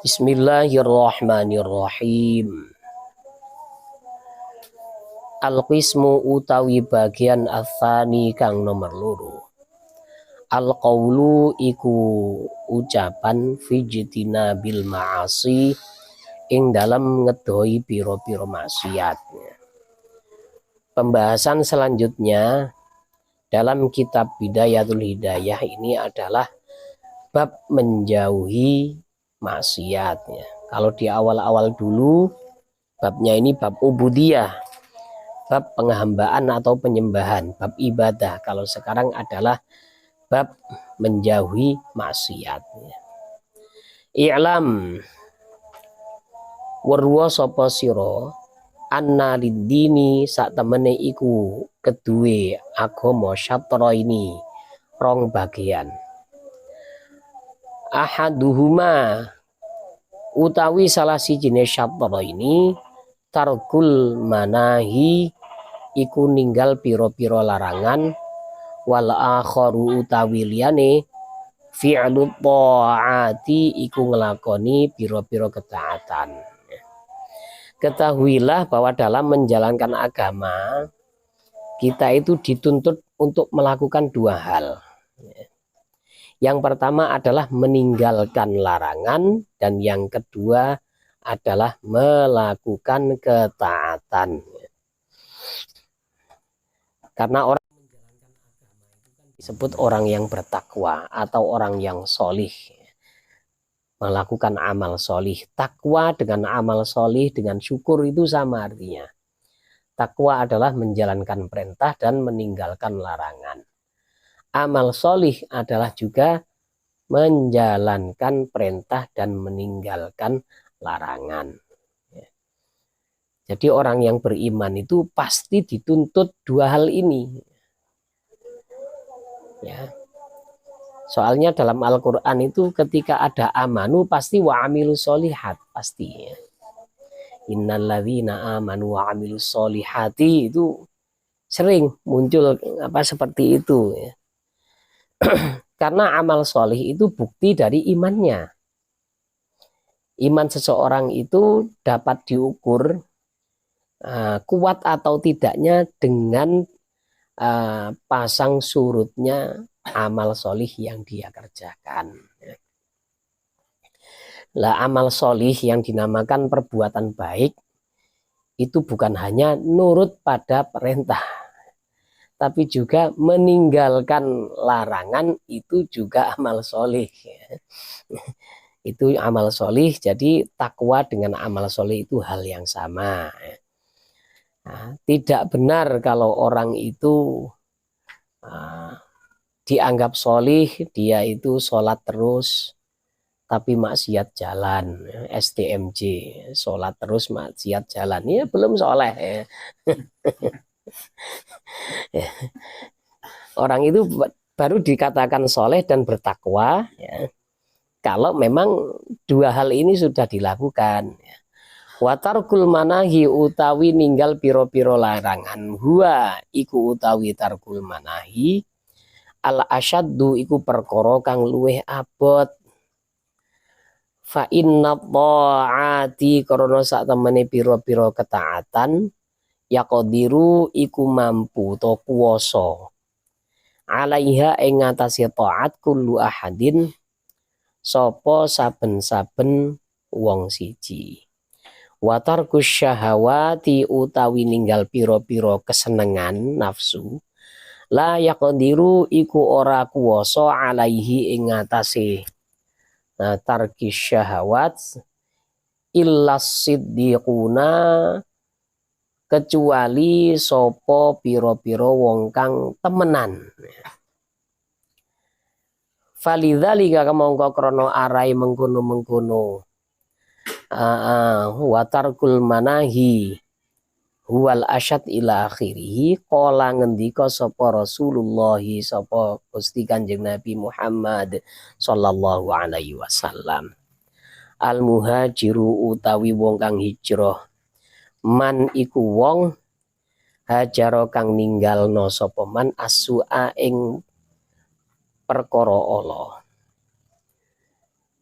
Bismillahirrahmanirrahim. Al-qismu utawi bagian atsani kang nomor loro. Al-qaulu iku ucapan fijtina bil ma'asi ing dalam ngedoi piro-piro maksiat. Pembahasan selanjutnya dalam kitab Bidayatul Hidayah ini adalah bab menjauhi maksiat. Kalau di awal-awal dulu babnya ini bab ubudiyah, bab penghambaan atau penyembahan, bab ibadah. Kalau sekarang adalah bab menjauhi maksiat. I'lam warwa sapa sira anna lidini sak temene iku kedue agama syatra ini rong bagian. Ahaduhuma utawi salah sijine syatra ini tarkul manahi iku ninggal piro-piro larangan, wal akharu utawi liyane fi'lu ta'ati iku ngelakoni piro-piro ketaatan. Ketahuilah bahwa dalam menjalankan agama kita itu dituntut untuk melakukan dua hal. Yang pertama adalah meninggalkan larangan, dan yang kedua adalah melakukan ketaatan. Karena orang menjalankan agama itu kan disebut orang yang bertakwa atau orang yang solih, melakukan amal solih. Takwa dengan amal solih dengan syukur itu sama artinya. Takwa adalah menjalankan perintah dan meninggalkan larangan. Amal solih adalah juga menjalankan perintah dan meninggalkan larangan. Jadi orang yang beriman itu pasti dituntut dua hal ini. Ya. Soalnya dalam Al-Quran itu ketika ada amanu pasti wa amilu solihat pasti. Ya. Innalladzina amanu wa amilu solihati itu sering muncul seperti itu. Ya. Karena amal solih itu bukti dari imannya. Iman seseorang itu dapat diukur kuat atau tidaknya dengan pasang surutnya amal solih yang dia kerjakan. Lah amal solih yang dinamakan perbuatan baik itu bukan hanya nurut pada perintah, tapi juga meninggalkan larangan, itu juga amal solih. Itu amal solih, jadi takwa dengan amal solih itu hal yang sama. Nah, tidak benar kalau orang itu dianggap solih, dia itu sholat terus, tapi maksiat jalan, STMJ, sholat terus maksiat jalan, ya belum soleh. Ya. Orang itu baru dikatakan soleh dan bertakwa ya, kalau memang dua hal ini sudah dilakukan. Watarkul manahi utawi ninggal piro-piro larangan, huwa iku utawi tarkul manahi al asyaddu iku perkara kang luweh abot. Fa inna ta'ati karena sak temene piro-piro ketaatan yaqdiru iku mampu to kuwasa alaiha ing ngatasi taat kullu ahadin sapa saben-saben wong siji. Watarkus syahawati utawi ninggal piro-piro kesenengan nafsu la yaqdiru iku ora kuwasa alaihi ing ngatasi tarkis syahawat illas siddiquna kecuali sopo piro-piro wong kang temenan. Falidzalika kamangka krana arai mengkono-mengkono watarkul manahi huwal asyad ila akhirih qala ngendika sapa Rasulullah sapa Gusti Kanjeng Nabi Muhammad sallallahu alaihi wasallam, al muhajiru utawi wong kang hijrah man iku wong hajaro kang ninggalno sapa man asua ing perkara ala.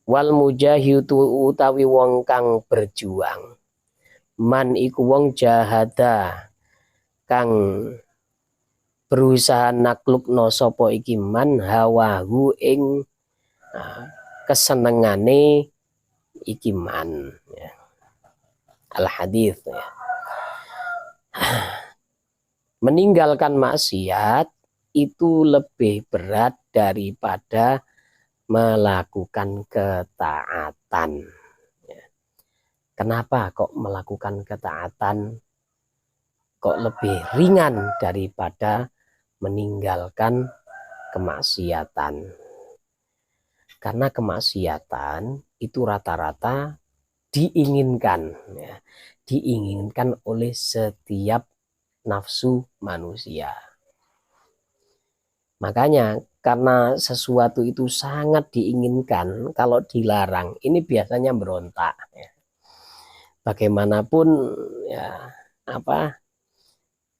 Wal mujahidu utawi wong kang berjuang. Man iku wong jahada kang berusaha naklukno sapa iki man hawahu ing kesenengane iki man ya. Al hadis ya. Meninggalkan maksiat itu lebih berat daripada melakukan ketaatan. Kenapa kok melakukan ketaatan kok lebih ringan daripada meninggalkan kemaksiatan? Karena kemaksiatan itu rata-rata diinginkan, ya, diinginkan oleh setiap nafsu manusia. Makanya karena sesuatu itu sangat diinginkan, kalau dilarang ini biasanya berontak. Ya. Bagaimanapun ya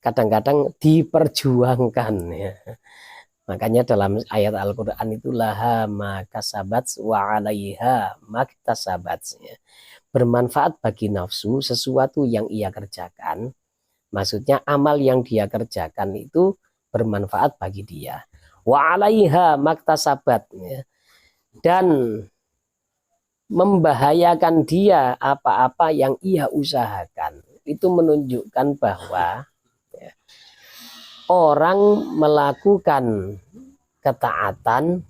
kadang-kadang diperjuangkan. Ya. Makanya dalam ayat Al-Quran itu laha makasabat wa alaiha maktasabat. Ya. Bermanfaat bagi nafsu sesuatu yang ia kerjakan. Maksudnya amal yang dia kerjakan itu bermanfaat bagi dia. Wa alaiha maktasabat, ya. Dan membahayakan dia apa-apa yang ia usahakan. Itu menunjukkan bahwa ya, orang melakukan ketaatan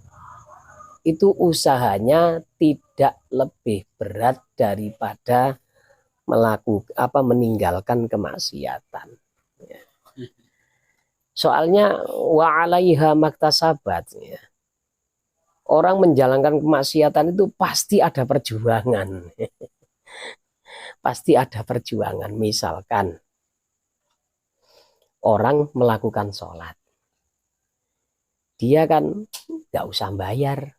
itu usahanya tidak lebih berat daripada meninggalkan kemaksiatan. Ya. Soalnya wa alaiha maktasabat, ya. Orang menjalankan kemaksiatan itu pasti ada perjuangan. Pasti ada perjuangan. Misalkan orang melakukan sholat. Dia kan gak usah bayar.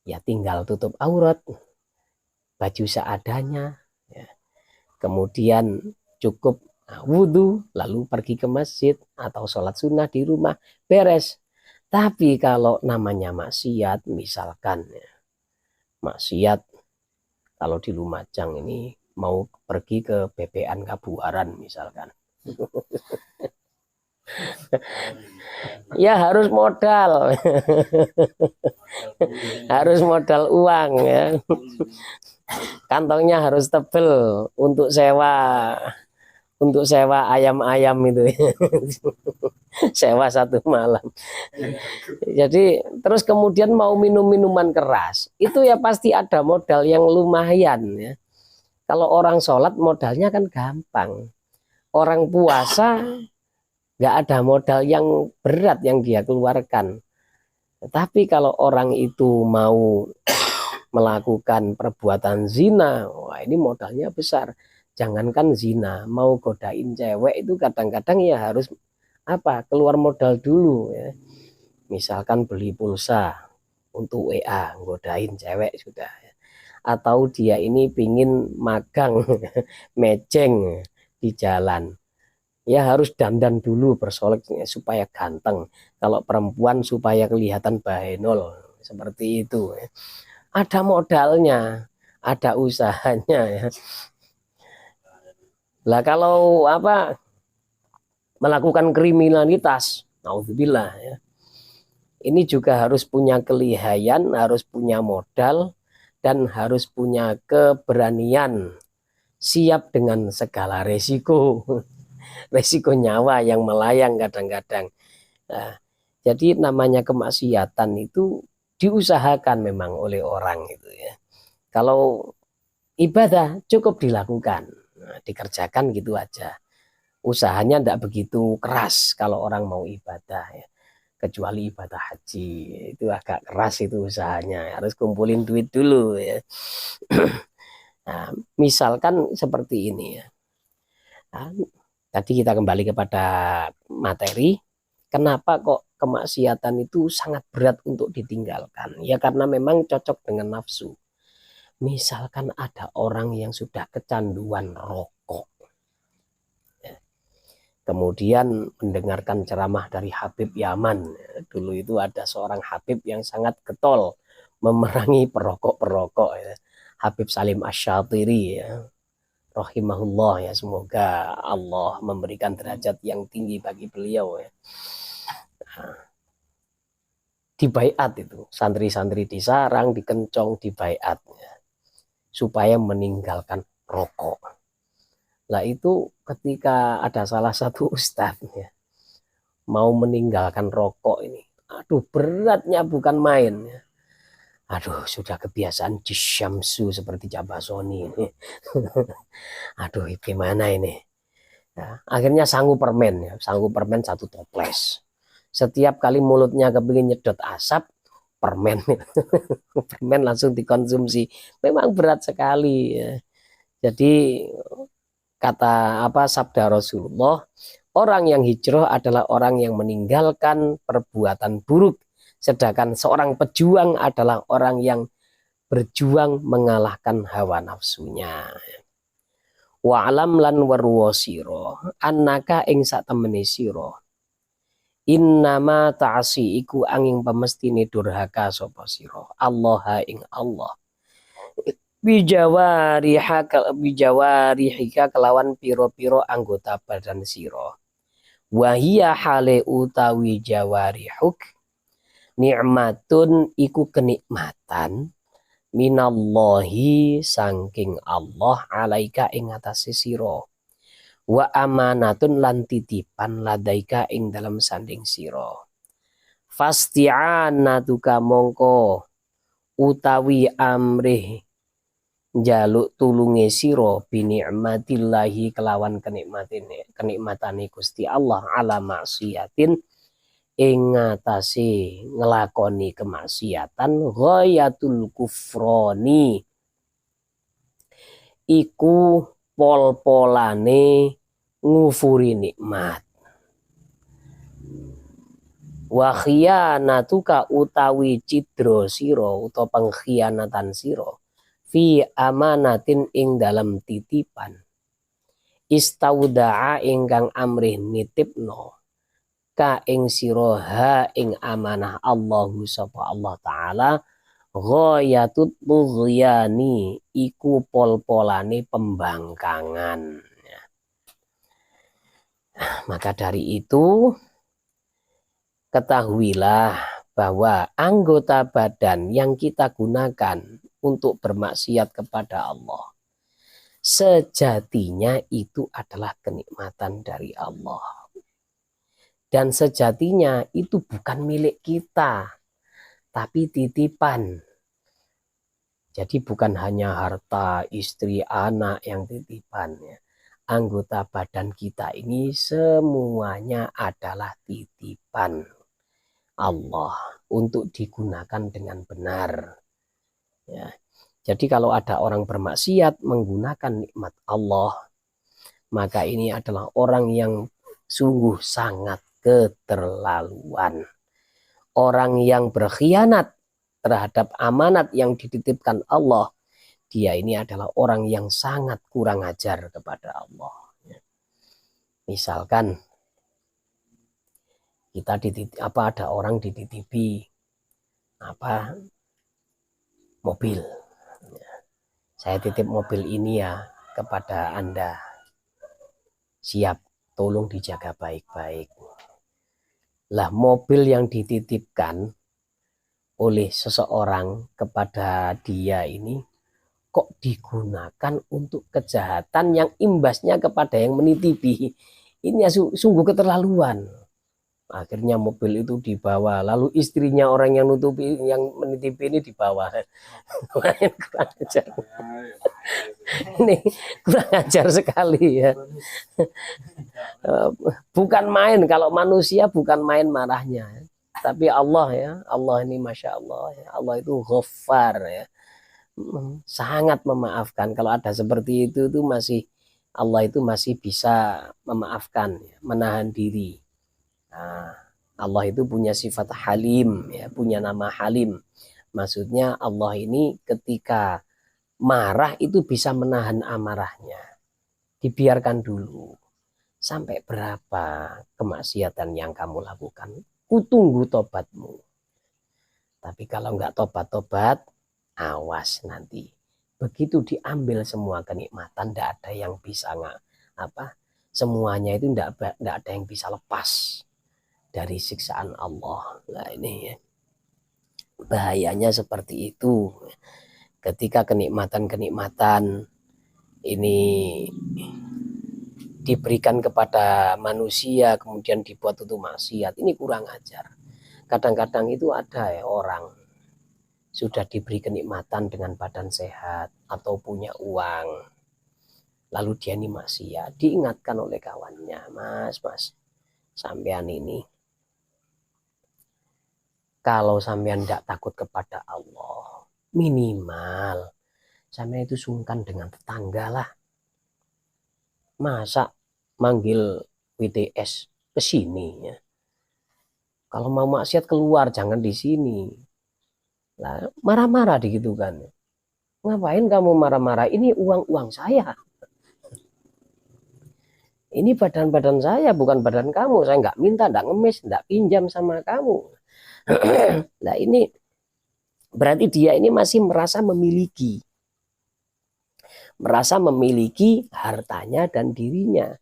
Ya tinggal tutup aurat. Baju seadanya. Ya. Kemudian cukup wudhu. Lalu pergi ke masjid. Atau sholat sunnah di rumah. Beres. Tapi kalau namanya maksiat, misalkan ya, maksiat kalau di Lumajang ini mau pergi ke BPN Kabuaran misalkan. Ya harus modal. Harus modal uang ya. Kantongnya harus tebel untuk sewa ayam-ayam itu. Sewa 1 malam. Jadi terus kemudian mau minum minuman keras, itu ya pasti ada modal yang lumayan ya. Kalau orang sholat modalnya kan gampang. Orang puasa nggak ada modal yang berat yang dia keluarkan. Tapi kalau orang itu mau melakukan perbuatan zina, wah ini modalnya besar. Jangankan zina, mau godain cewek itu kadang-kadang ya harus keluar modal dulu ya. Misalkan beli pulsa untuk WA, godain cewek sudah. Atau dia ini pingin magang mejeng di jalan. Ya harus dandan dulu bersolek supaya ganteng. Kalau perempuan supaya kelihatan bahenol seperti itu. Ya. Ada modalnya, ada usahanya ya. Lah kalau melakukan kriminalitas, naudzubillah ya. Ini juga harus punya kelihayan, harus punya modal, dan harus punya keberanian, siap dengan segala resiko, resiko nyawa yang melayang kadang-kadang. Nah, jadi namanya kemaksiatan itu diusahakan memang oleh orang itu ya. Kalau ibadah cukup dilakukan, dikerjakan gitu aja. Usahanya tidak begitu keras kalau orang mau ibadah ya. Kecuali ibadah haji itu agak keras itu usahanya, harus kumpulin duit dulu ya. Nah, misalkan seperti ini ya. Nah, tadi kita kembali kepada materi, kenapa kok kemaksiatan itu sangat berat untuk ditinggalkan? Ya karena memang cocok dengan nafsu. Misalkan ada orang yang sudah kecanduan rokok. Kemudian mendengarkan ceramah dari Habib Yaman. Dulu itu ada seorang Habib yang sangat getol memerangi perokok-perokok ya. Habib Salim Asy-Syatiri ya, rahimahullah ya, semoga Allah memberikan derajat yang tinggi bagi beliau ya. Dibaiat itu santri-santri di sarang, dikencong, dibaiat ya, supaya meninggalkan rokok. Lah itu ketika ada salah satu ustadz ya, mau meninggalkan rokok ini, aduh beratnya bukan main ya. Aduh sudah kebiasaan disyamsu seperti Jabasoni ini. Aduh gimana ini ya, akhirnya sanggup permen ya, sanggup permen 1 toples. Setiap kali mulutnya kepingin nyedot asap, permen permen langsung dikonsumsi. Memang berat sekali ya. Jadi kata apa sabda Rasulullah, orang yang hijrah adalah orang yang meninggalkan perbuatan buruk, sedangkan seorang pejuang adalah orang yang berjuang mengalahkan hawa nafsunya. Wa alam lan warwa sira annaka ing sak temene sira innama ta'asi iku angin pemestine durhaka sapa sira Allah ing Allah bijawarihika kelawan piro-piro anggota badan sira wahia hale utawi jawarihuk nikmatun iku kenikmatan minallahi sangking Allah alaika ing atase sira wa amanatun lan titipan ladaika ing dalam sanding sira fasti'anatuka mongko utawi amrih njaluk tulunge sira bi nikmatillahi kelawan kenikmatane Gusti Allah ala maksiatin ing ngatasi ngelakoni kemaksiatan ghayatul kufroni iku pol-polane ngufuri nikmat wa khiyanatuka utawi cidra sira utawa pengkhianatan sira fi amanatin ing dalam titipan istaudaa ingkang amrih nitipno ka ing sira ha ing amanah Allahu sapa Allah taala ghayatut tughyani iku pol-polane pembangkangan. Maka dari itu ketahuilah bahwa anggota badan yang kita gunakan untuk bermaksiat kepada Allah sejatinya itu adalah kenikmatan dari Allah. Dan sejatinya itu bukan milik kita, tapi titipan. Jadi bukan hanya harta, istri, anak yang titipan. Anggota badan kita ini semuanya adalah titipan Allah untuk digunakan dengan benar. Ya. Jadi kalau ada orang bermaksiat menggunakan nikmat Allah, maka ini adalah orang yang sungguh sangat keterlaluan. Orang yang berkhianat terhadap amanat yang dititipkan Allah, dia ini adalah orang yang sangat kurang ajar kepada Allah. Misalkan kita ada orang dititipi mobil. Saya titip mobil ini ya kepada Anda. Siap, tolong dijaga baik-baik. Lah mobil yang dititipkan oleh seseorang kepada dia ini kok digunakan untuk kejahatan yang imbasnya kepada yang menitipi. Ini sungguh keterlaluan. Akhirnya mobil itu dibawa, lalu istrinya orang yang menitipi ini dibawa. Kurang ajar. Ini kurang ajar sekali ya. Bukan main, kalau manusia bukan main marahnya. Tapi Allah ya, Allah ini Masya Allah ya. Allah itu Ghaffar ya, sangat memaafkan. Kalau ada seperti itu masih Allah itu masih bisa memaafkan, menahan diri. Nah, Allah itu punya sifat Halim ya, punya nama Halim. Maksudnya Allah ini ketika marah itu bisa menahan amarahnya. Dibiarkan dulu. Sampai berapa kemaksiatan yang kamu lakukan? Kutunggu tobatmu. Tapi kalau nggak tobat-tobat, awas nanti. Begitu diambil semua kenikmatan, tidak ada yang bisa semuanya itu tidak ada yang bisa lepas dari siksaan Allah. Nah ini ya, bahayanya seperti itu. Ketika kenikmatan-kenikmatan ini diberikan kepada manusia, kemudian dibuat untuk maksiat, ini kurang ajar. Kadang-kadang itu ada ya orang sudah diberi kenikmatan dengan badan sehat atau punya uang, lalu dia ini maksiat, diingatkan oleh kawannya, mas, sampean ini kalau sampean tidak takut kepada Allah, minimal sampean itu sungkan dengan tetangga lah. Masa manggil WTS ke sini ya? Kalau mau maksiat keluar, jangan di sini. Lah, marah-marah gitu kan. Ngapain kamu marah-marah? Ini uang saya. Ini badan-badan saya, bukan badan kamu. Saya nggak minta, nggak ngemis, nggak pinjam sama kamu. Nah ini berarti dia ini masih merasa memiliki hartanya dan dirinya.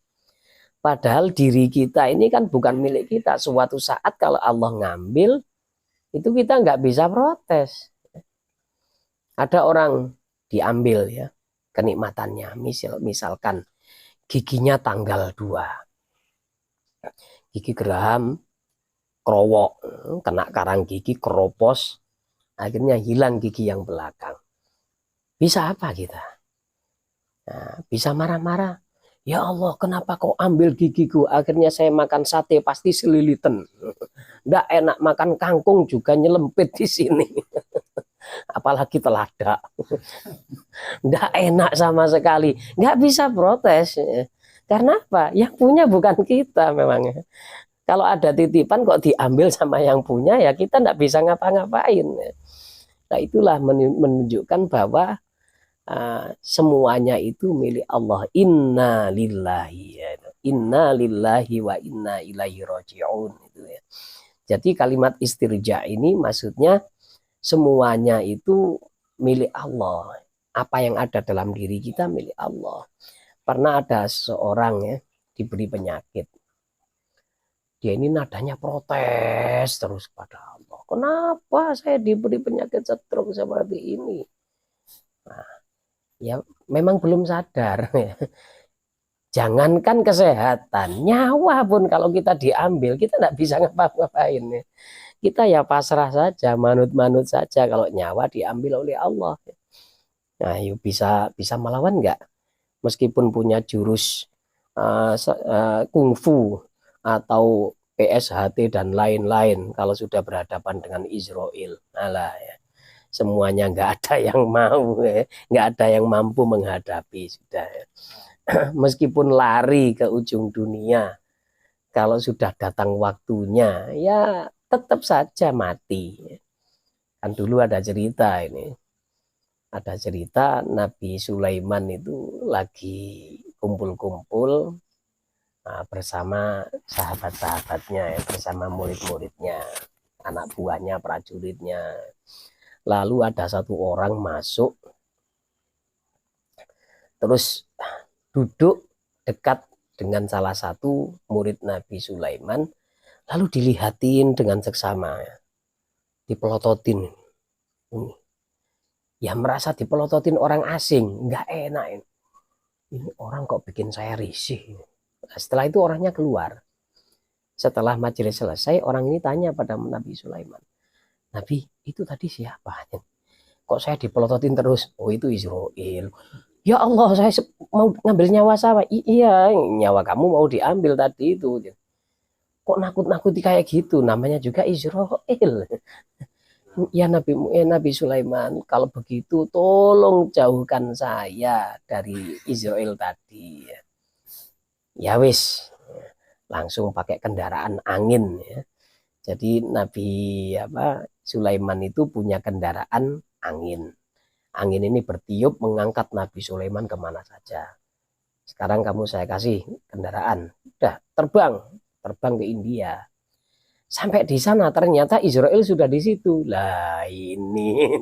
Padahal diri kita ini kan bukan milik kita. Suatu saat kalau Allah ngambil, itu kita nggak bisa protes. Ada orang diambil ya kenikmatannya, misalkan giginya tanggal 2, gigi geraham kerowok, kena karang gigi, keropos, akhirnya hilang gigi yang belakang. Bisa apa kita? Nah, bisa marah-marah. Ya Allah, kenapa kau ambil gigiku? Akhirnya saya makan sate pasti selilitan. Nggak enak, makan kangkung juga nyelempit di sini. Apalagi teladak. Nggak enak sama sekali. Nggak bisa protes. Karena apa? Yang punya bukan kita memangnya. Kalau ada titipan kok diambil sama yang punya, ya kita nggak bisa ngapa-ngapain. Nah itulah menunjukkan bahwa semuanya itu milik Allah. Inna lillahi wa inna ilaihi raji'un. Itu ya. Jadi kalimat istirja ini maksudnya semuanya itu milik Allah. Apa yang ada dalam diri kita milik Allah. Pernah ada seorang ya diberi penyakit. Dia ini nadanya protes terus pada Allah. Kenapa saya diberi penyakit stroke seperti ini? Nah, ya memang belum sadar. Jangankan kesehatan, nyawa pun kalau kita diambil, kita tidak bisa ngapa-ngapain. Kita ya pasrah saja, manut-manut saja kalau nyawa diambil oleh Allah. Nah, yuk bisa melawan nggak? Meskipun punya jurus kungfu atau PSHT dan lain-lain, kalau sudah berhadapan dengan Israel, alah ya, semuanya nggak ada yang mau, nggak ada yang mampu menghadapi sudah. Ya. Meskipun lari ke ujung dunia, kalau sudah datang waktunya, ya tetap saja mati. Kan dulu ada cerita ini, ada cerita Nabi Sulaiman itu lagi kumpul-kumpul bersama sahabat-sahabatnya, bersama murid-muridnya, anak buahnya, prajuritnya. Lalu ada satu orang masuk, terus duduk dekat dengan salah satu murid Nabi Sulaiman, lalu dilihatin dengan seksama, dipelototin. Ya merasa dipelototin orang asing, nggak enak. Ini orang kok bikin saya risih. Nah, setelah itu orangnya keluar. Setelah majelis selesai, orang ini tanya pada Nabi Sulaiman, Nabi, itu tadi siapa? Kok saya dipelototin terus? Oh, itu Israel. Ya Allah, saya mau ngambil nyawa saya. Iya, nyawa kamu mau diambil tadi itu. Kok nakut-nakuti kayak gitu? Namanya juga Israel. Ya Nabi Sulaiman, kalau begitu tolong jauhkan saya dari Israel tadi. Ya wis, langsung pakai kendaraan angin ya. Jadi Nabi Sulaiman itu punya kendaraan angin. Angin ini bertiup mengangkat Nabi Sulaiman kemana saja. Sekarang saya kasih kendaraan, udah terbang ke India. Sampai di sana ternyata Israel sudah di situ. Lah ini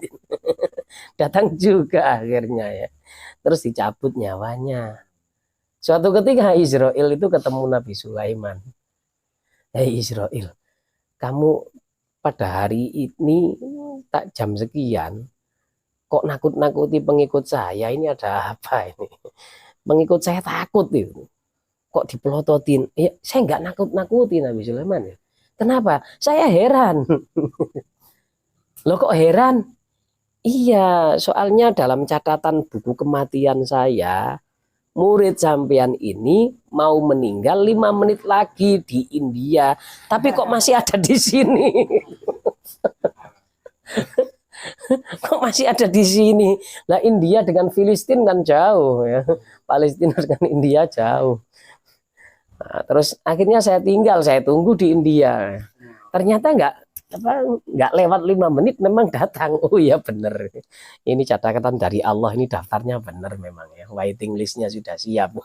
datang juga akhirnya ya. Terus dicabut nyawanya. Suatu ketika Israel itu ketemu Nabi Sulaiman. Hei Israel, kamu pada hari ini tak jam sekian kok nakut-nakuti pengikut saya, ini ada apa ini? Pengikut saya takut itu. Kok dipelototin? Ya, saya nggak nakut-nakuti Nabi Sulaiman ya. Kenapa? Saya heran. Loh kok heran? Iya, soalnya dalam catatan buku kematian saya, murid sampean ini mau meninggal 5 menit lagi di India, tapi kok masih ada di sini? Kok masih ada di sini? Lah India dengan Filistin kan jauh ya. Palestina dengan India jauh. Nah, terus akhirnya saya tinggal, saya tunggu di India. Ternyata nggak lewat 5 menit memang datang. Oh iya bener. Ini catatan dari Allah, ini daftarnya bener memang ya. Waiting listnya sudah siap.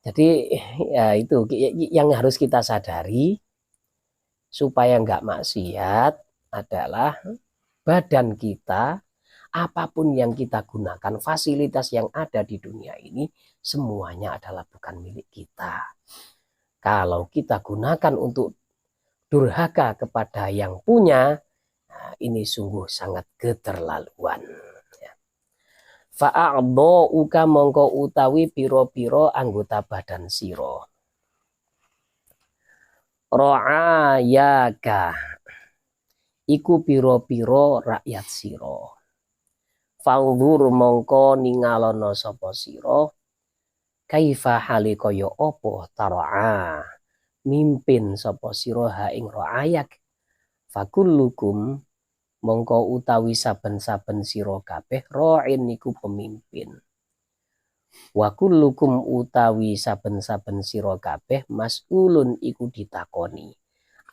Jadi ya itu yang harus kita sadari supaya nggak maksiat adalah badan kita, apapun yang kita gunakan, fasilitas yang ada di dunia ini semuanya adalah bukan milik kita. Kalau kita gunakan untuk durhaka kepada yang punya, nah ini sungguh sangat keterlaluan. Fa'a'dha'uka mongko utawi piro-piro anggota badan siro. Ra'ayaka iku piro-piro rakyat siro. Fa'udhur mongko ningalono sapa siro. Kaifa hale kaya apa tara'a mimpin sapa sira ha ing ra'ayak. Fakullukum mongko utawi saben-saben sira kabeh ra'in niku pemimpin. Wa kullukum utawi saben-saben sira kabeh mas'ulun iku ditakoni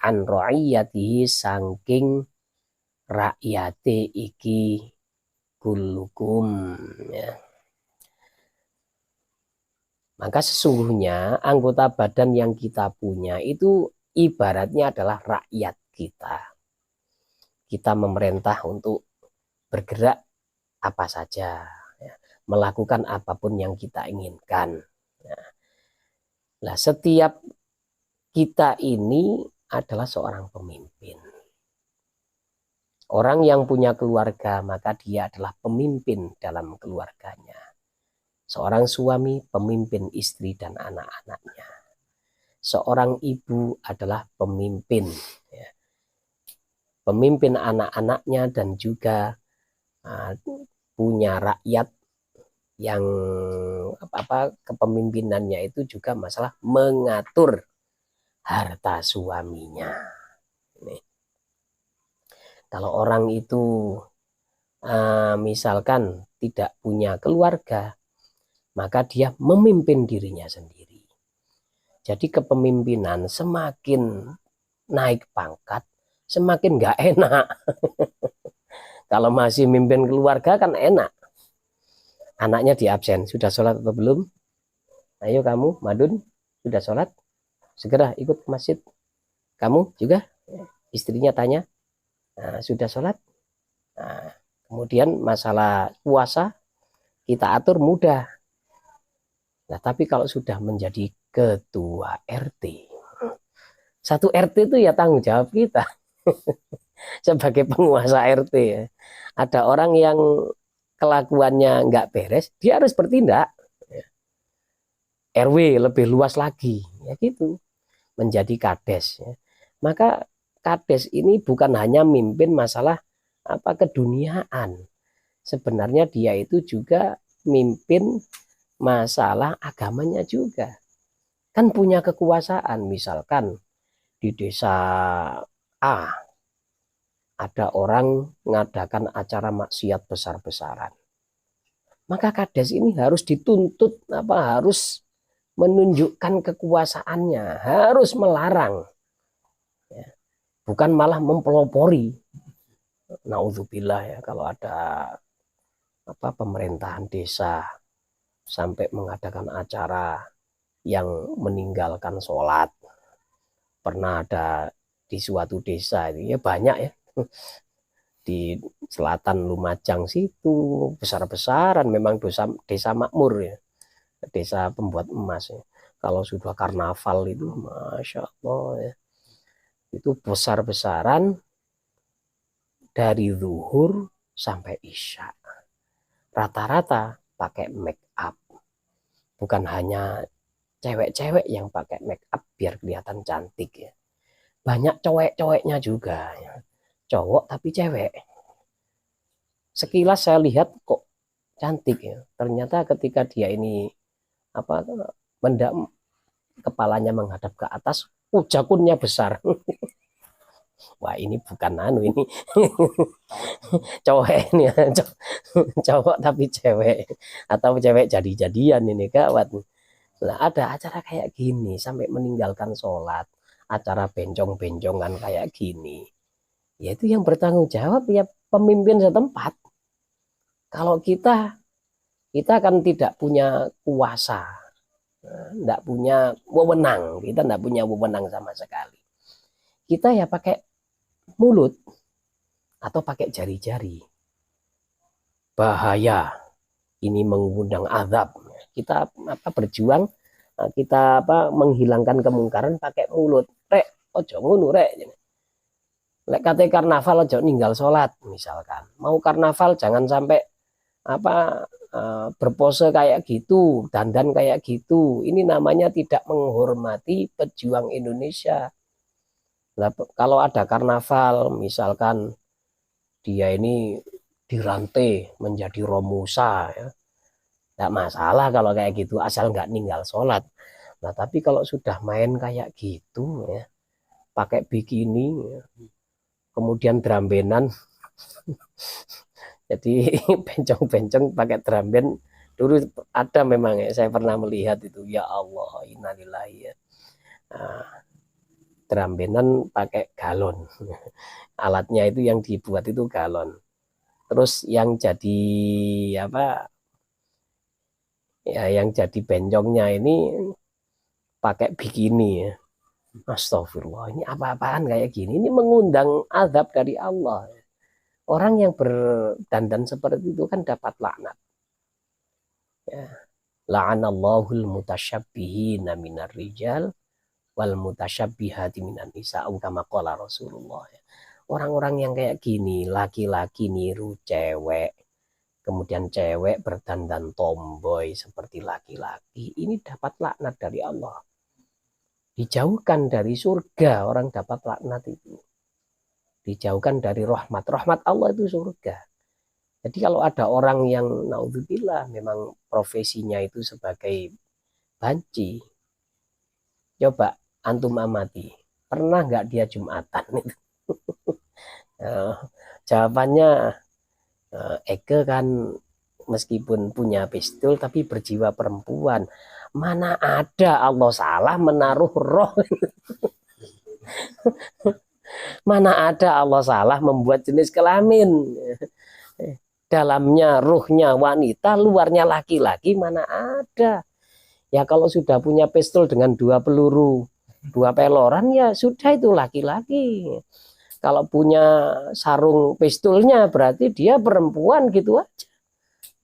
an ra'iyatihi saking rakyate iki kullukum ya. Maka sesungguhnya anggota badan yang kita punya itu ibaratnya adalah rakyat kita. Kita memerintah untuk bergerak apa saja, ya, melakukan apapun yang kita inginkan. Nah, setiap kita ini adalah seorang pemimpin. Orang yang punya keluarga, maka dia adalah pemimpin dalam keluarganya. Seorang suami pemimpin istri dan anak-anaknya. Seorang ibu adalah pemimpin, ya. Pemimpin anak-anaknya dan juga punya rakyat yang kepemimpinannya itu juga masalah mengatur harta suaminya. Ini. Kalau orang itu misalkan tidak punya keluarga, maka dia memimpin dirinya sendiri. Jadi kepemimpinan semakin naik pangkat, semakin nggak enak. Kalau masih mimpin keluarga kan enak. Anaknya di absen, sudah sholat atau belum? Ayo kamu, Madun, sudah sholat? Segera ikut ke masjid. Kamu juga? Istrinya tanya, nah, sudah sholat? Nah, kemudian masalah puasa, kita atur mudah. Nah, tapi kalau sudah menjadi ketua RT, satu RT itu ya tanggung jawab kita sebagai penguasa RT. Ya. Ada orang yang kelakuannya nggak beres, dia harus bertindak. RW lebih luas lagi, ya gitu, menjadi kades. Ya. Maka kades ini bukan hanya mimpin masalah keduniaan. Sebenarnya dia itu juga mimpin masalah agamanya juga. Kan punya kekuasaan, misalkan di desa A ada orang mengadakan acara maksiat besar-besaran. Maka kades ini harus dituntut harus menunjukkan kekuasaannya, harus melarang. Ya. Bukan malah mempelopori. Naudzubillah ya, kalau ada pemerintahan desa sampai mengadakan acara yang meninggalkan sholat, pernah ada di suatu desa itu ya banyak ya di selatan Lumajang situ besar-besaran memang desa makmur ya, desa pembuat emas ya. Kalau sudah karnaval itu Masya Allah ya, itu besar-besaran dari zuhur sampai isya. Rata-rata pakai make up. Bukan hanya cewek-cewek yang pakai make up biar kelihatan cantik ya. Banyak cowok-cowoknya juga ya. Cowok tapi cewek. Sekilas saya lihat kok cantik ya. Ternyata ketika dia ini apa kepalanya menghadap ke atas, jakunnya besar. Wah ini bukan anu ini cowok ini ya. Cowok tapi cewek atau cewek jadi-jadian ini gawat. Nah, ada acara kayak gini sampai meninggalkan sholat, acara bencong-bencongan kayak gini. Yaitu yang bertanggung jawab ya pemimpin setempat. Kalau kita kan tidak punya kuasa, tidak punya wewenang, kita tidak punya wewenang sama sekali. Kita ya pakai mulut atau pakai jari-jari. Bahaya, ini mengundang azab. Kita berjuang, kita menghilangkan kemungkaran pakai mulut. Rek, ojo ngono rek. Lek kate karnaval ojo ninggal sholat misalkan. Mau karnaval jangan sampai berpose kayak gitu, dandan kayak gitu. Ini namanya tidak menghormati pejuang Indonesia. Nah, kalau ada karnaval misalkan dia ini dirantai menjadi Romusa ya. Nggak masalah kalau kayak gitu asal nggak ninggal sholat. Nah tapi kalau sudah main kayak gitu ya pakai bikini ya, kemudian drambenan jadi bencong-bencong pakai dramben dulu ada memang ya saya pernah melihat itu ya Allah innalillahi ya. Nah, drambenan pakai galon alatnya itu yang dibuat itu galon terus yang jadi ya yang jadi bencongnya ini pakai bikini ya. Astagfirullah, ini apa-apaan kayak gini? Ini mengundang azab dari Allah. Orang yang berdandan seperti itu kan dapat laknat. Ya. La'anallahul mutasyabbihin minar rijal wal mutasyabbihati minan nisa kama qala Rasulullah. Orang-orang yang kayak gini, laki-laki niru cewek, kemudian cewek berdandan tomboy seperti laki-laki, ini dapat laknat dari Allah. Dijauhkan dari surga, orang dapat laknat itu. Dijauhkan dari rahmat. Rahmat Allah itu surga. Jadi kalau ada orang yang naudzubillah memang profesinya itu sebagai banci, coba antum amati, pernah nggak dia Jumatan itu? Jawabannya Eke kan meskipun punya pistol tapi berjiwa perempuan. Mana ada Allah salah menaruh roh. Mana ada Allah salah membuat jenis kelamin. Dalamnya ruhnya wanita, luarnya laki-laki, mana ada. Ya kalau sudah punya pistol dengan 2 peluru, 2 peloran ya sudah itu laki-laki. Kalau punya sarung pistolnya berarti dia perempuan gitu aja.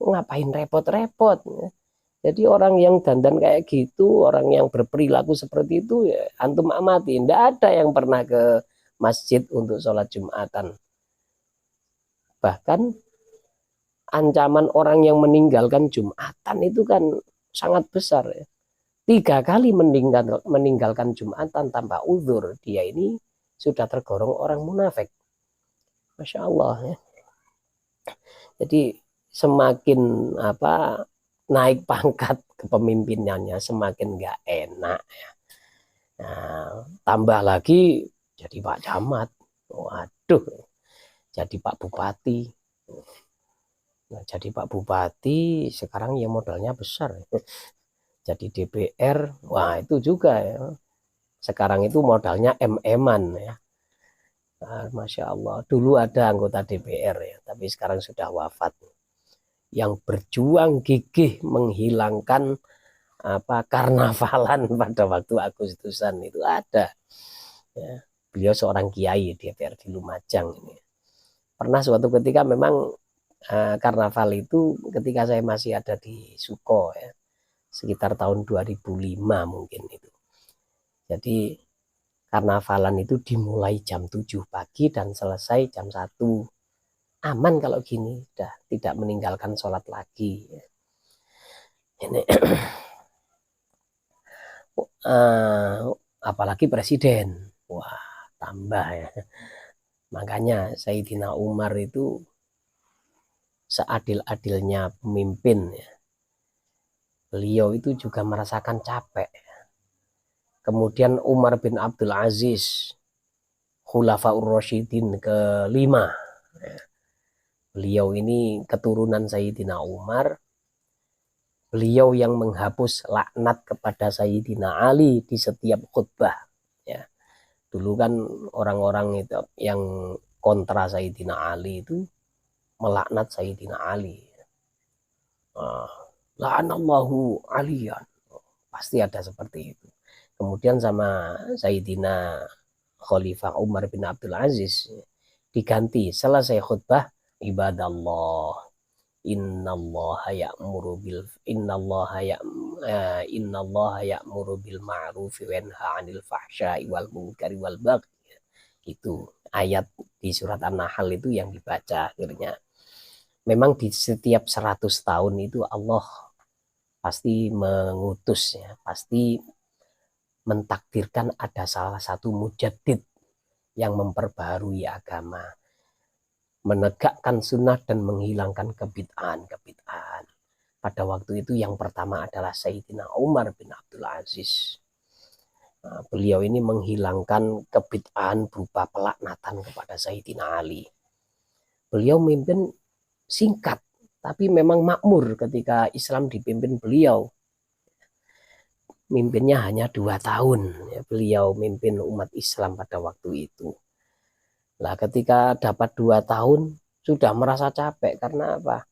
Ngapain repot-repot. Jadi orang yang dandan kayak gitu, orang yang berperilaku seperti itu, ya antum amati. Tidak ada yang pernah ke masjid untuk sholat Jumatan. Bahkan ancaman orang yang meninggalkan Jumatan itu kan sangat besar. Ya. 3 kali meninggalkan Jumatan tanpa uzur, dia ini sudah tergolong orang munafik. Masya Allah. Ya. Jadi semakin naik pangkat kepemimpinannya semakin nggak enak. Nah, tambah lagi jadi Pak Camat, waduh, jadi Pak Bupati. Nah, jadi Pak Bupati sekarang ya modalnya besar. Jadi DPR, wah itu juga ya. Sekarang itu modalnya MM-an ya. Nah, Masya Allah, dulu ada anggota DPR ya, tapi sekarang sudah wafat. Yang berjuang gigih menghilangkan karnavalan pada waktu Agustusan itu ada. Ya. Beliau seorang kiai di DPRD Lumajang ini. Pernah suatu ketika memang karnaval itu ketika saya masih ada di Suko ya, sekitar tahun 2005 mungkin itu. Jadi karnavalan itu dimulai jam 7 pagi dan selesai jam 1. Aman kalau gini, sudah tidak meninggalkan sholat lagi. Ini apalagi presiden. Wah, tambah ya. Makanya Sayyidina Umar itu seadil-adilnya pemimpin ya. Beliau itu juga merasakan capek. Kemudian Umar bin Abdul Aziz, Khulafaur Rasyidin kelima. Beliau ini keturunan Sayyidina Umar. Beliau yang menghapus laknat kepada Sayyidina Ali di setiap khutbah. Ya. Dulu kan orang-orang itu yang kontra Sayyidina Ali itu melaknat Sayyidina Ali. La'anallahu aliyan. Pasti ada seperti itu. Kemudian sama Sayyidina Khalifah Umar bin Abdul Aziz diganti selesai khutbah, ibadallah, innallaha ya'muru bil ma'rufi wa yanha 'anil fahsya'i wal munkari wal baghi. Itu ayat di surat An-Nahl itu yang dibaca akhirnya. Memang di setiap 100 tahun itu Allah pasti mengutus ya, pasti mentakdirkan ada salah satu mujaddid yang memperbarui agama, menegakkan sunnah dan menghilangkan kebid'ahan. Pada waktu itu yang pertama adalah Sayyidina Umar bin Abdul Aziz. Nah, beliau ini menghilangkan kebid'ahan berupa pelaknatan kepada Sayyidina Ali. Beliau memimpin singkat, tapi memang makmur ketika Islam dipimpin beliau. Mimpinnya hanya 2 tahun. Ya, beliau mimpin umat Islam pada waktu itu. Nah, ketika dapat 2 tahun, sudah merasa capek. Karena apa?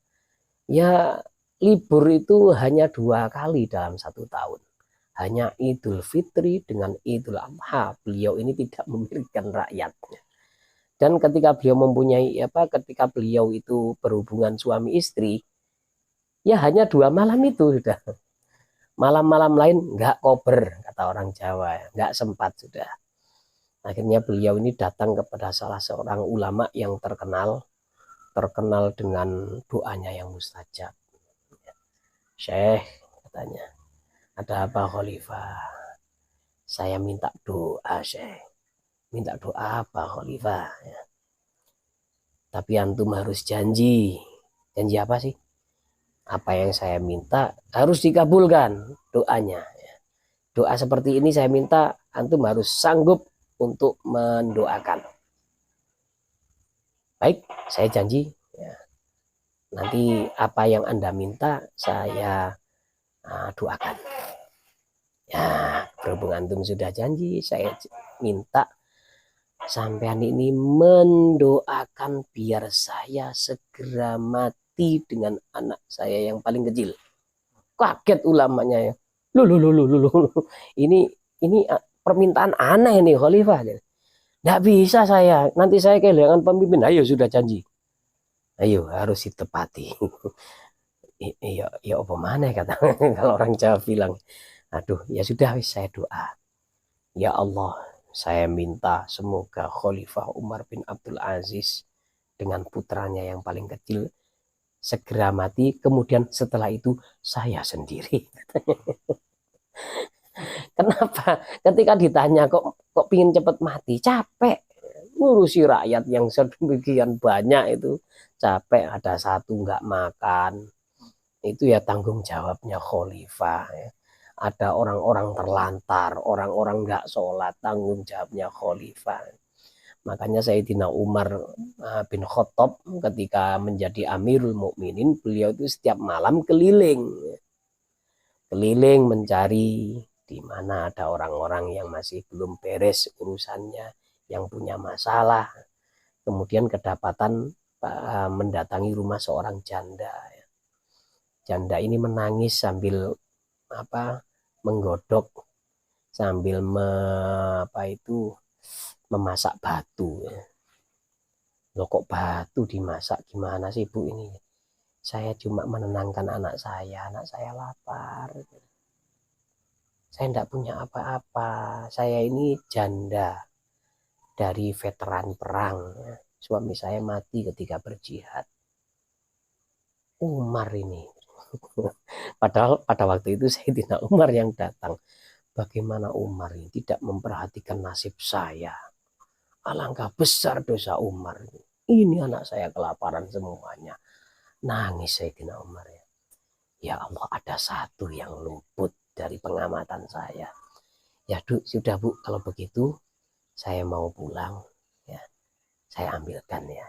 Ya, libur itu hanya 2 kali dalam 1 tahun. Hanya Idul Fitri dengan Idul Adha. Beliau ini tidak memikirkan rakyatnya. Dan ketika beliau ketika beliau itu berhubungan suami istri, ya hanya 2 malam itu sudah. Malam-malam lain nggak kober, kata orang Jawa, nggak sempat sudah. Akhirnya beliau ini datang kepada salah seorang ulama yang terkenal dengan doanya yang mustajab. Syekh, katanya, ada apa Khalifah? Saya minta doa, Syekh. Minta doa apa Khalifah? Ya. Tapi antum harus janji. Janji apa sih? Apa yang saya minta harus dikabulkan doanya. Doa seperti ini saya minta antum harus sanggup untuk mendoakan. Baik, saya janji. Ya. Nanti apa yang Anda minta saya doakan. Ya, berhubung antum sudah janji, saya minta sampean ini mendoakan biar saya segera mati dengan anak saya yang paling kecil. Kaget ulamanya ya. Loh. Ini permintaan aneh nih Khalifah. Nggak bisa saya. Nanti saya kehilangan pemimpin. Ayo sudah janji. Ayo harus ditepati. Ya apa mana kata kalau orang Jawa bilang. Aduh ya sudah saya doa. Ya Allah saya minta semoga Khalifah Umar bin Abdul Aziz dengan putranya yang paling kecil segera mati, kemudian setelah itu saya sendiri. Kenapa? Ketika ditanya kok pingin cepat mati, capek ngurusi rakyat yang sedemikian banyak itu, capek. Ada satu nggak makan, itu ya tanggung jawabnya Khalifah. Ya. Ada orang-orang terlantar, orang-orang nggak sholat, tanggung jawabnya Khalifah. Makanya Sayyidina Umar bin Khattab ketika menjadi Amirul Mukminin, beliau itu setiap malam keliling mencari di mana ada orang-orang yang masih belum beres urusannya, yang punya masalah. Kemudian kedapatan mendatangi rumah seorang janda. Janda ini menangis sambil menggodok, sambil memasak batu. Loh kok batu dimasak, gimana sih Bu ini? Saya cuma menenangkan anak saya lapar. Saya tidak punya apa-apa, saya ini janda dari veteran perang. Suami saya mati ketika berjihad. Umar ini. Padahal pada waktu itu Sayyidina Umar yang datang. Bagaimana Umar ini tidak memperhatikan nasib saya? Alangkah besar dosa Umar. Ini anak saya kelaparan semuanya. Nangis Sayyidina Umar. Ya Allah, ada satu yang luput dari pengamatan saya. Ya sudah Bu, kalau begitu saya mau pulang. Ya, saya ambilkan ya.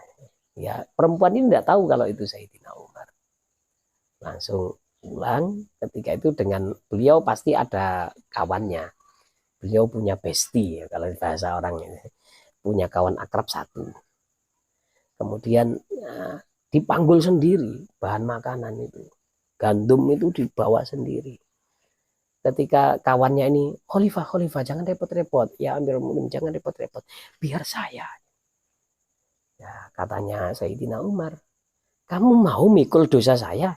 Ya, perempuan ini tidak tahu kalau itu Sayyidina Umar. Langsung pulang. Ketika itu dengan beliau pasti ada kawannya. Beliau punya bestie ya, kalau bahasa orang ini. Punya kawan akrab satu. Kemudian dipanggul sendiri bahan makanan itu. Gandum itu dibawa sendiri. Ketika kawannya ini, Khalifah, jangan repot-repot. Ya Amirul Mukminin, jangan repot-repot. Biar saya. Ya, katanya Sayyidina Umar, kamu mau mikul dosa saya?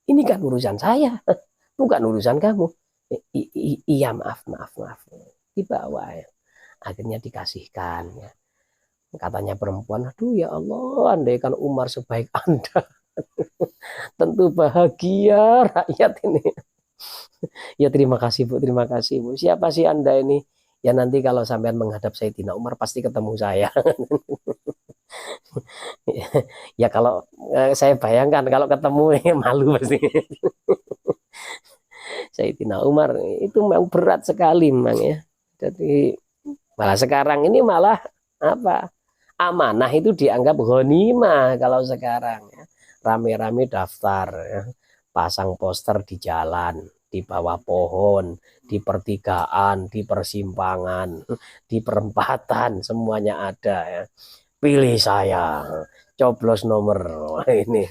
Ini kan urusan saya, bukan urusan kamu. Iya, maaf. Dibawa ya. Akhirnya dikasihkan ya. Katanya perempuan, aduh ya Allah, andaikan Umar sebaik Anda. Tentu bahagia rakyat ini. Ya terima kasih Bu. Siapa sih Anda ini? Ya nanti kalau sampean menghadap Sayyidina Umar pasti ketemu saya. Ya kalau saya bayangkan kalau ketemu malu pasti. Sayyidina Umar itu memang berat sekali memang ya. Jadi malah sekarang ini malah apa? Amanah itu dianggap ghanimah kalau sekarang ya. Rame-rame daftar ya. Pasang poster di jalan, di bawah pohon, di pertigaan, di persimpangan, di perempatan, semuanya ada ya. Pilih saya, coblos nomor ini.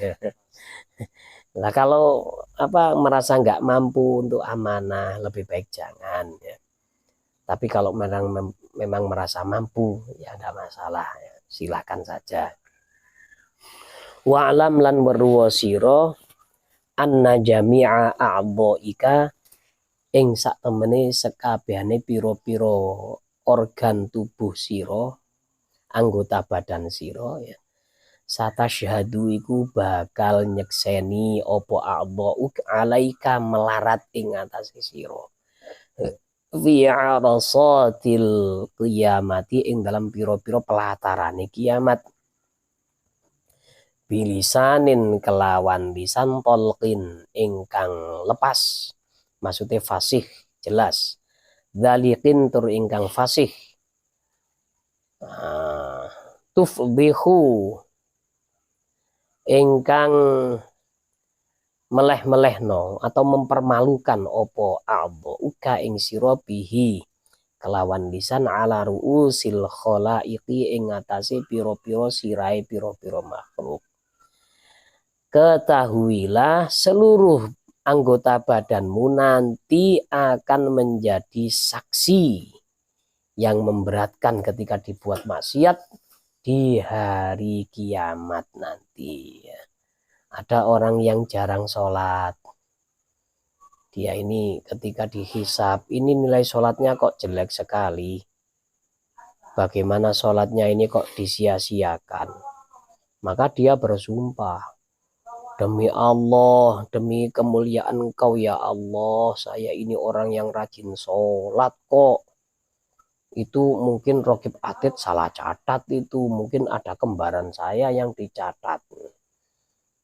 Nah kalau apa merasa nggak mampu untuk amanah, lebih baik jangan ya. Tapi kalau memang merasa mampu, ya ada masalah ya. Silakan saja. Wa'lam lan weruwa sira anna jami'a a'dha'ika ing sak temene sekabehane pira-pira organ tubuh sira, anggota badan sira ya. Satasyhadu iku bakal nyekseni apa a'dha'uk alaika melarat ing atase sira. Fi arasatil qiyamati ing dalam pira-pira pelatarane kiamat. Bilisanin kelawan lisan tolqin ingkang lepas, maksudnya fasih jelas, dzaliqin tur ingkang fasih, tufbihu ingkang meleh-melehno atau mempermalukan opo a'dha uka ing sira bihi kelawan lisan ala ruusil khalaiqi ing atase pira-pira sirahe pira-pira makhluk. Ketahuilah seluruh anggota badanmu nanti akan menjadi saksi yang memberatkan ketika dibuat maksiat di hari kiamat nanti. Ada orang yang jarang sholat. Dia ini ketika dihisab, ini nilai sholatnya kok jelek sekali. Bagaimana sholatnya ini kok disia-siakan? Maka dia bersumpah, demi Allah, demi kemuliaan Engkau ya Allah, saya ini orang yang rajin sholat kok. Itu mungkin Rokib Atid salah catat itu, mungkin ada kembaran saya yang dicatat.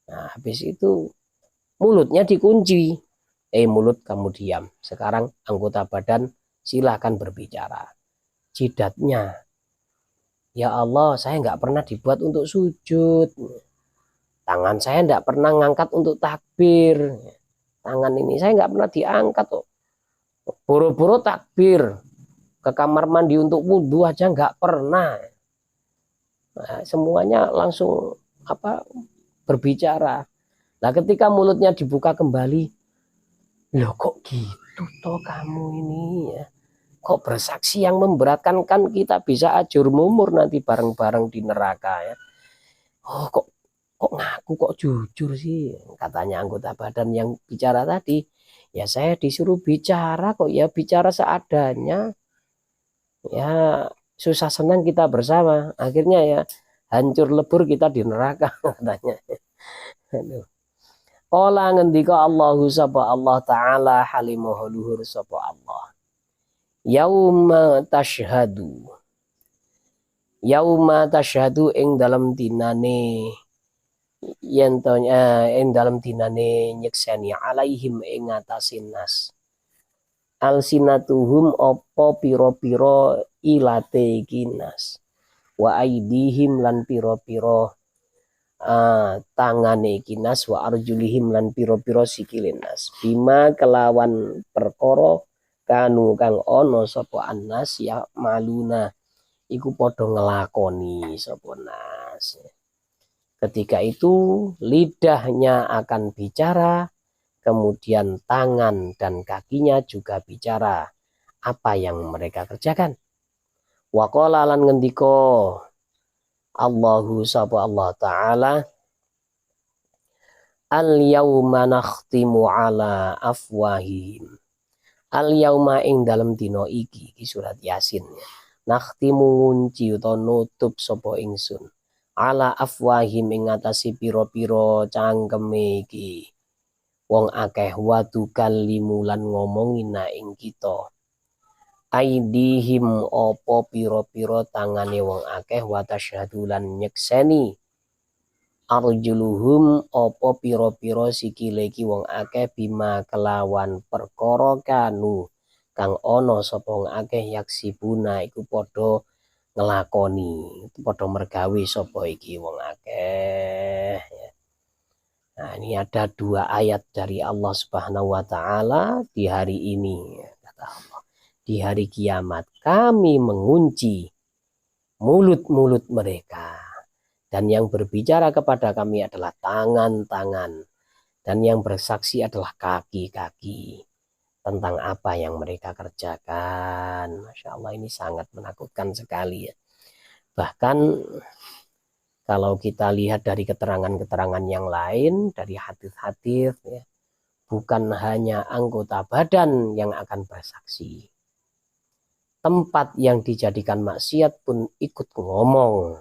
Nah habis itu mulutnya dikunci. Mulut kamu diam. Sekarang anggota badan silakan berbicara. Jidatnya, ya Allah saya nggak pernah dibuat untuk sujud. Tangan saya tidak pernah ngangkat untuk takbir. Tangan ini saya nggak pernah diangkat. Boro-boro takbir. Ke kamar mandi untuk wudhu aja nggak pernah. Nah, semuanya langsung berbicara. Nah ketika mulutnya dibuka kembali, loh kok gitu toh kamu ini ya. kok bersaksi yang memberatkan, kan kita bisa ajur mumur nanti bareng-bareng di neraka ya. Oh kok ngaku kok jujur sih, katanya anggota badan yang bicara tadi. Ya saya disuruh bicara kok, ya bicara seadanya. Ya susah senang kita bersama, akhirnya ya hancur lebur kita di neraka katanya. Aduh. Kala ngendika Allahu sapa Allah taala halimahu luhur sapa Allah. Yauma tashhadu. Yauma tashhadu ing dalam dinane yen ing dalam dinane nyekseni alaihim ing ngatasin nas. Alsinatuhum opo piro-piro ilate kinas. Wa aidihim lan piro-piro tangane kinas, wa arjulihim lan piro-piro sikilinas. Bima kelawan perkoro kanu kang ono sapa annas ya maluna iku padha ngelakoni sapa nas. Ketika itu lidahnya akan bicara, kemudian tangan dan kakinya juga bicara apa yang mereka kerjakan. Wa qala lan ngendika Allahu sapa Allah taala, al yauma nakhtimu ala afwahihim. Al yauma ing dalam dina iki surat Yasin. Nakhtimu ngunci utawa nutup sapa ingsun ala afwahim ing ngatasi pira-pira cangkeme iki. Wong akeh wadu kalimulan ngomongina ing kita. Aidihim opo pira-pira tangane wong akeh wa tasyhadulan nyekseni. Arjuluhum opo pira-pira sikile iki wong akeh bima kelawan perkara kanu kang ana sapa wong akeh yaksibuna iku padha ngelakoni, padha mergawe sapa iki wong akeh. Nah, ini ada 2 ayat dari Allah Subhanahu wa taala di hari ini, kata Allah. Di hari kiamat kami mengunci mulut-mulut mereka. Dan yang berbicara kepada kami adalah tangan-tangan. Dan yang bersaksi adalah kaki-kaki. Tentang apa yang mereka kerjakan. Masya Allah, ini sangat menakutkan sekali ya. Bahkan kalau kita lihat dari keterangan-keterangan yang lain, dari hadis-hadis ya, bukan hanya anggota badan yang akan bersaksi. Tempat yang dijadikan maksiat pun ikut ngomong.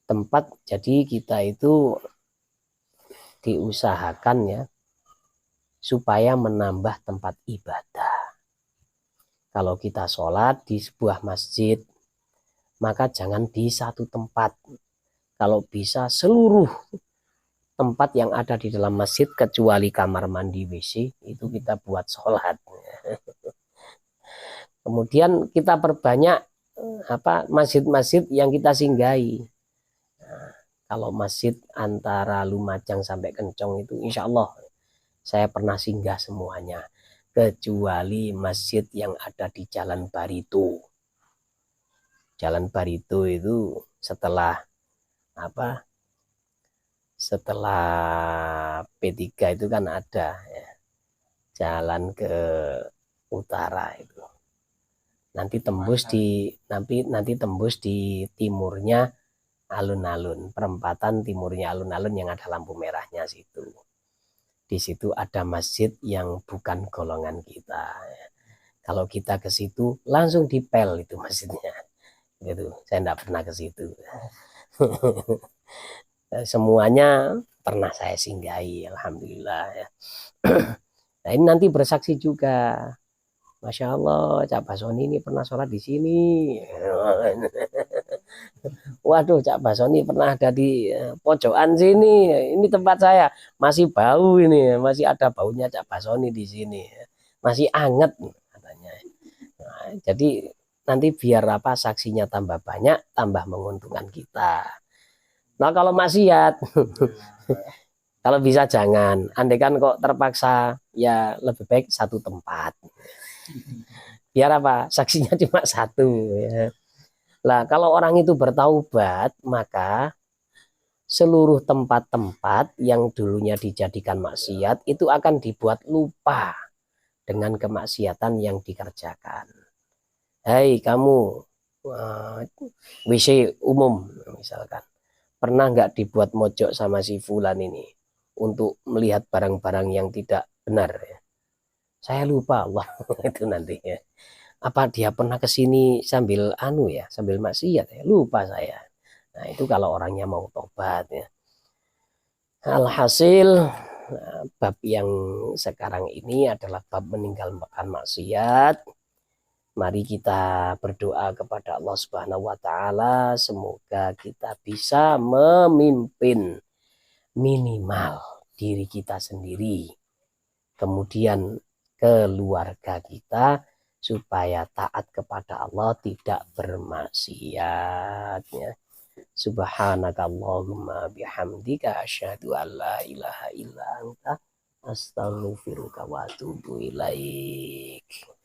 Tempat, jadi kita itu diusahakan ya supaya menambah tempat ibadah. Kalau kita sholat di sebuah masjid, maka jangan di satu tempat. Kalau bisa seluruh tempat yang ada di dalam masjid kecuali kamar mandi WC itu kita buat sholat. Kemudian kita perbanyak masjid-masjid yang kita singgahi. Nah, kalau masjid antara Lumajang sampai Kencong itu insya Allah saya pernah singgah semuanya. Kecuali masjid yang ada di Jalan Barito. Jalan Barito itu setelah P3 itu kan ada ya, jalan ke utara itu. Nanti tembus di timurnya alun-alun, perempatan timurnya alun-alun yang ada lampu merahnya situ. Di situ ada masjid yang bukan golongan kita. Kalau kita ke situ langsung dipel itu masjidnya. Gitu. Saya enggak pernah ke situ. Semuanya pernah saya singgahi, alhamdulillah ya. Nah, ini nanti bersaksi juga. Masya Allah, Cak Basoni ini pernah sholat di sini. Waduh, Cak Basoni pernah ada di pojokan sini. Ini tempat saya, masih bau ini, masih ada baunya Cak Basoni di sini. Masih anget katanya. Nah, jadi nanti biar saksinya tambah banyak, tambah menguntungkan kita. Nah, kalau maksiat kalau bisa jangan. Andai kan kok terpaksa, ya lebih baik satu tempat. Biar saksinya cuma satu ya. Lah kalau orang itu bertaubat, maka seluruh tempat-tempat yang dulunya dijadikan maksiat itu akan dibuat lupa dengan kemaksiatan yang dikerjakan. Hai kamu, WC umum misalkan, pernah nggak dibuat mojok sama si Fulan ini untuk melihat barang-barang yang tidak benar ya? Saya lupa Allah itu nanti ya. Apa dia pernah kesini sambil sambil maksiat ya? Lupa saya. Nah itu kalau orangnya mau tobat ya. Alhasil bab yang sekarang ini adalah bab meninggalkan maksiat. Mari kita berdoa kepada Allah Subhanahu wa taala, semoga kita bisa memimpin minimal diri kita sendiri, kemudian keluarga kita, supaya taat kepada Allah, tidak bermaksiat ya. Subhanakallahumma bihamdika asyhadu an la ilaha illa anta astaghfiruka wa atubu ilaik.